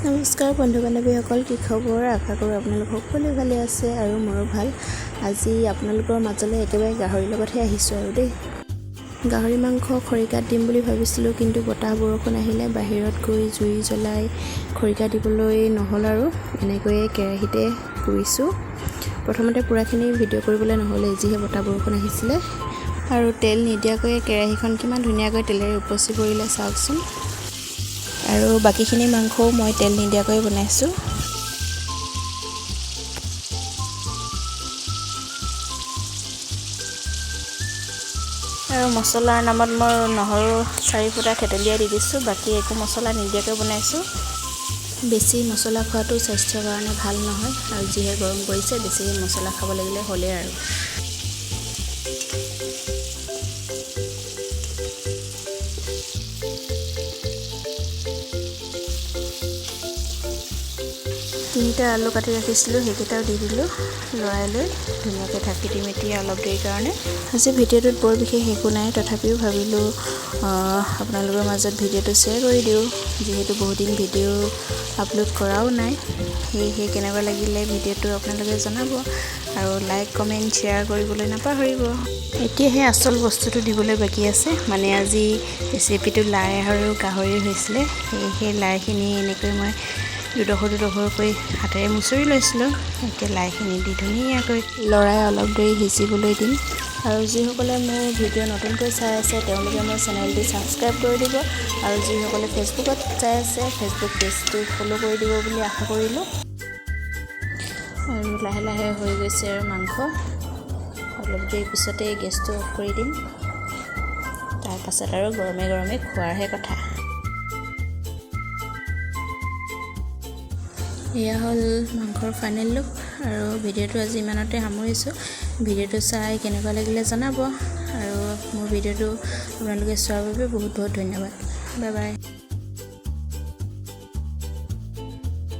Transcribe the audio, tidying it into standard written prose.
নমস্কাৰ বন্ধু বান্ধৱীসকল, কি খবৰ? আশা কৰোঁ আপোনালোক সকলোৱে ভালে আছে আৰু মোৰো ভাল। আজি আপোনালোকৰ মাজলৈ একেবাৰে গাহৰিৰ লগতহে আহিছোঁ আৰু দেই। গাহৰি মাংস খৰিকাত দিম বুলি ভাবিছিলোঁ, কিন্তু বতাহ বৰষুণ আহিলে বাহিৰত গৈ জুই জ্বলাই খৰিকা দিবলৈ নহ'ল আৰু এনেকৈয়ে কেৰাহীতে পুৰিছোঁ। প্ৰথমতে পূৰাখিনি ভিডিঅ' কৰিবলৈ নহ'লে, যিহে বতাহ বৰষুণ আহিছিলে। আৰু তেল নিদিয়াকৈয়ে কেৰাহীখন কিমান ধুনীয়াকৈ তেলেৰে উপচি পৰিলে চাওকচোন। আৰু বাকীখিনি মাংসও মই তেল নিদিয়াকৈ বনাইছোঁ। আৰু মছলাৰ নামত মই নহৰু 4 ফুটা থেতেলিয়াই দি দিছোঁ, বাকী একো মছলা নিদিয়াকৈ বনাইছোঁ। বেছি মছলা খোৱাটো স্বাস্থ্যৰ কাৰণে ভাল নহয়, আৰু যিহে গৰম পৰিছে বেছিকৈ মছলা খাব লাগিলে হ'লেই আৰু। তিনিটা আলু কাটি ৰাখিছিলোঁ, সেইকেইটাও দি দিলোঁ লৰাই লৈ ধুনীয়াকৈ ঢাকি দি মেলি অলপ দেৰিৰ কাৰণে। আজি ভিডিঅ'টোত বৰ বিশেষ একো নাই, তথাপিও ভাবিলোঁ আপোনালোকৰ মাজত ভিডিঅ'টো শ্বেয়াৰ কৰি দিওঁ, যিহেতু বহুদিন ভিডিঅ' আপলোড কৰাও নাই। সেয়েহে কেনেকুৱা লাগিলে ভিডিঅ'টো আপোনালোকে জনাব, আৰু লাইক কমেণ্ট শ্বেয়াৰ কৰিবলৈ নাপাহৰিব। এতিয়াহে আচল বস্তুটো দিবলৈ বাকী আছে, মানে আজি ৰেচিপিটো লাই আৰু গাহৰি হৈছিলে। সেয়েহে লাইখিনি এনেকৈ মই দুডোখৰকৈ হাতেৰে মুচৰি লৈছিলোঁ। এতিয়া লাইখিনি দি ধুনীয়াকৈ লৰাই অলপ দেৰি সিজিবলৈ দিম। আৰু যিসকলে মোৰ ভিডিঅ' নতুনকৈ চাই আছে তেওঁলোকে মোৰ চেনেলটো ছাবস্ক্ৰাইব কৰি দিব, আৰু যিসকলে ফেচবুকত চাই আছে ফেচবুক পেজটো ফ'ল' কৰি দিব বুলি আশা কৰিলোঁ। আৰু লাহে লাহে হৈ গৈছে আৰু মাংস। অলপ দেৰি পিছতে গেছটো অফ কৰি দিম। তাৰপাছত আৰু গৰমে গৰমে খোৱাৰহে কথা। এয়া হ'ল মাংসৰ ফাইনেল লুক, আৰু ভিডিঅ'টো আজি ইমানতে সামৰিছোঁ। ভিডিঅ'টো চাই কেনেকুৱা লাগিলে জনাব, আৰু মোৰ ভিডিঅ'টো আপোনালোকে চোৱাৰ বাবে বহুত বহুত ধন্যবাদ। Bye bye.